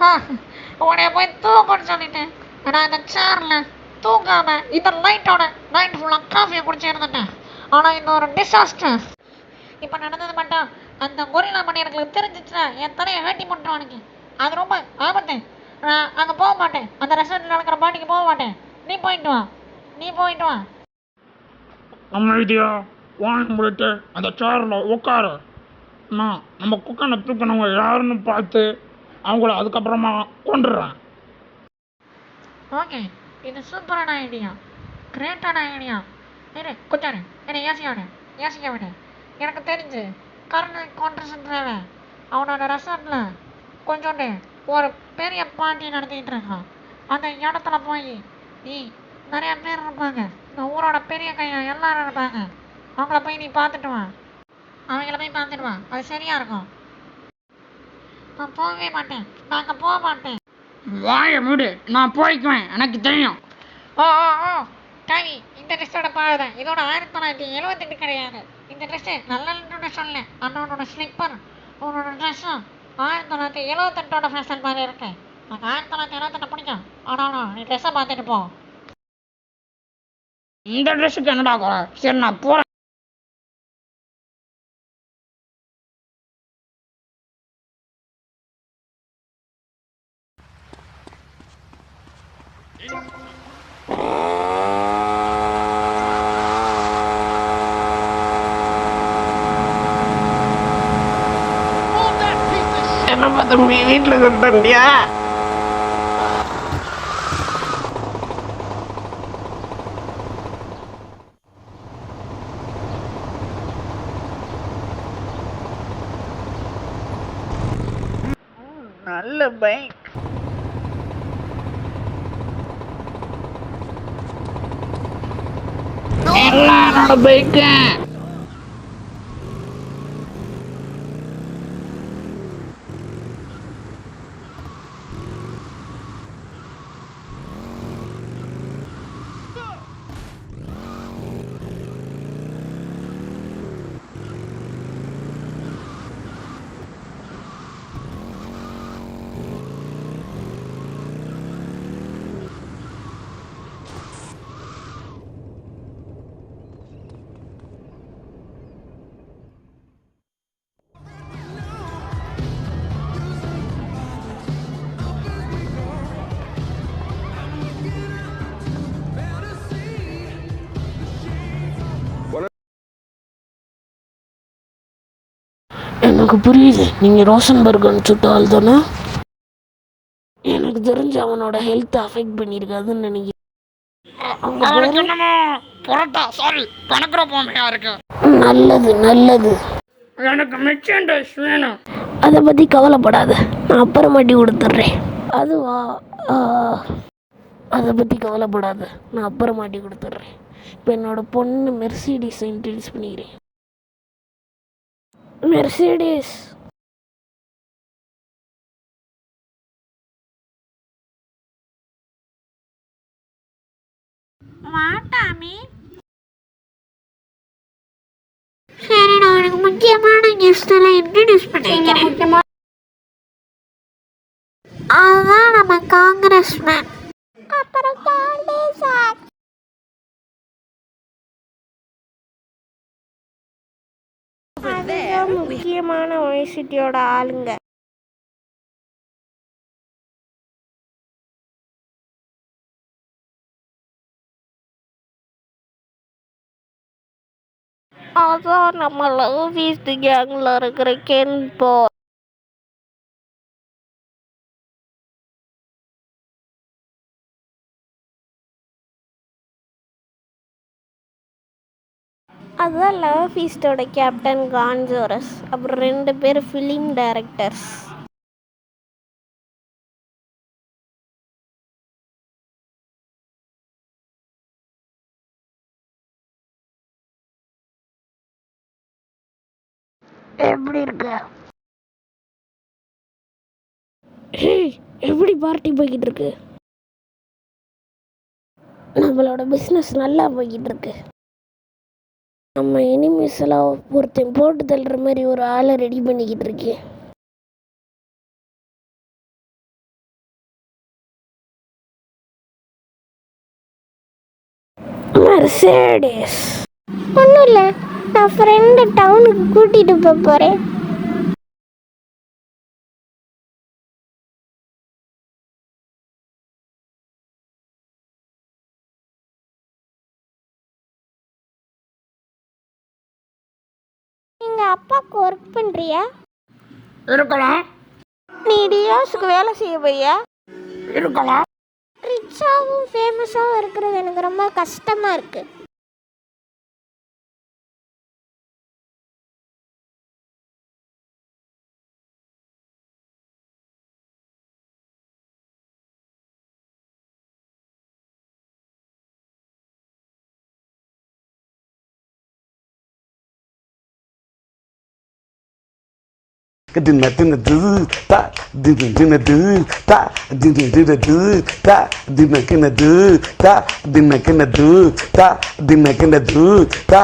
ஆ, உன்னைய போய் தூங்குன்னு சொல்லிட்டேன். நான் இந்த சேரில் தூங்காம இந்த லைட்டோட நைட் ஃபுல்லாக காஃபியை குடிச்சு இருந்துட்டேன். ஆனால் இந்த ஒரு டிசாஸ்டர் இப்போ நடந்தது மட்டும் அந்த கொரில்லா பண்ணி எனக்கு தெரிஞ்சிச்சுன்னா என் தலையை வேட்டி போட்டுருவானுங்க. அது ரொம்ப ஆபத்து. நான் அங்கே போக மாட்டேன். அந்த ரெஸ்டாரண்ட்டில் நடக்கிற பாட்டிக்கு போக மாட்டேன். நீ போயிட்டு வா. நீ போயிட்டு வா. அமைதியா வாங்க முடிட்டு அந்த சேரில் உட்காரு. நான் நம்ம குக்கனை தூக்கினவங்க யாருன்னு பார்த்து அவங்கள அதுக்கப்புறமா கொண்டுடுறேன். ஓகே, இது சூப்பரான ஐடியா, கிரேட்டான ஐடியா. இரு கொஞ்சம் என்னை யோசிக்க விடு. எனக்கு தெரிஞ்சு கர்னல் கான்ட்ரசன்ட்ரவன் அவனோட ரெசார்ட்டில் கொஞ்சோண்டு ஒரு பெரிய பார்ட்டி நடத்திக்கிட்டு இருக்கான். அந்த இடத்துல போய் நீ நிறைய பேர் இருப்பாங்க, இந்த ஊரோட பெரிய கையா எல்லாரும் இருப்பாங்க. அவங்கள போய் நீ பார்த்துட்டு வா. அது சரியா இருக்கும். நான் போகவே மாட்டேன். நான் அங்கே போக மாட்டேன். வாய மூடு, நான் போய்க்குவேன், எனக்கு தெரியும். ஓ ஓ ஓ டாவி, இந்த ட்ரெஸ்ஸோட பாருங்க. இதோட 1978 கிடையாது. இந்த ட்ரெஸ்ஸு நல்ல சொல்ல. அண்ணனோட ஸ்லிப்பர் உன்னோட ட்ரெஸ்ஸும் 1978 ஃபேஷன் மாதிரி இருக்கு. எனக்கு 1978 பிடிக்கும். ஆனாலும் நீ ட்ரெஸ்ஸை பார்த்துட்டு போ. இந்த ட்ரெஸ்ஸுக்கு என்னடா குறை? சரி நான் போகிறேன். என்னப்பா தம்பி வீட்டில் கொடுத்தண்டியா? நல்ல பைக். என்னோட பைக்கு எனக்கு புரியுது, நீங்கள் ரோசன்பர்க் அனுப்பிச்சுட்ட ஆள் தானே? எனக்கு தெரிஞ்சு அவனோட ஹெல்த் அஃபெக்ட் பண்ணியிருக்காதுன்னு நினைக்கிறேன். நல்லது. எனக்கு மிச்சம் ட்ரெஸ் வேணும். அதை பற்றி கவலைப்படாத, நான் அப்புறமாட்டி கொடுத்துட்றேன். அதுவா? அதை பற்றி கவலைப்படாத, நான் அப்புறமாட்டி கொடுத்துட்றேன். இப்போ என்னோட பொண்ணு மெர்சிடிஸை இன்ட்ரடியூஸ் பண்ணிக்கிறேன். மெர்சிடிஸ், வாட்டாமி. சரி, நான் உனக்கு முக்கியமான கெஸ்ட் எல்லாம் இன்ட்ரடியூஸ் பண்ணிக்கிறேன். அதுதான் நம்ம காங்கிரஸ்மேன். அப்புறம் சார். முக்கியமான யூனிவர்சிட்டியோட ஆளுங்க. அதான் நம்ம லவ் ஃபீஸ்ட் கேங்கில் இருக்கிற கென் போ. அதுதான் லவ் ஃபீஸ்டோட கேப்டன் கான்ஜோரஸ். அப்புறம் 2 பேர் ஃபிலிம் டைரக்டர்ஸ். எப்படி இருக்க? எப்படி பார்ட்டி போய்கிட்டு இருக்கு? நம்மளோட பிஸ்னஸ் நல்லா போய்கிட்டு இருக்கு. நம்ம எனிமீஸ் எல்லாம் ஒருத்தன் போட்டு தள்ளுற மாதிரி ஒரு ஆளை ரெடி பண்ணிக்கிட்டு இருக்கேன். மெர்சேடிஸ். ஒன்றும் இல்லை, நான் ஃப்ரெண்டு டவுனுக்கு கூட்டிகிட்டு போகிறேன். எங்கள் அப்பாவுக்கு ஒர்க் பண்ணுறியா? இருக்கலாம். நீ டியோஸுக்கு வேலை செய்ய போறியா? இருக்கலாம். ரிச்சாகவும் ஃபேமஸாகவும் இருக்கிறது எனக்கு ரொம்ப கஷ்டமாக இருக்குது. Dinna dinna do ta dinna dinna do ta dinna dinna do ta dinna kinna do ta dinna kinna do ta dinna kinna do ta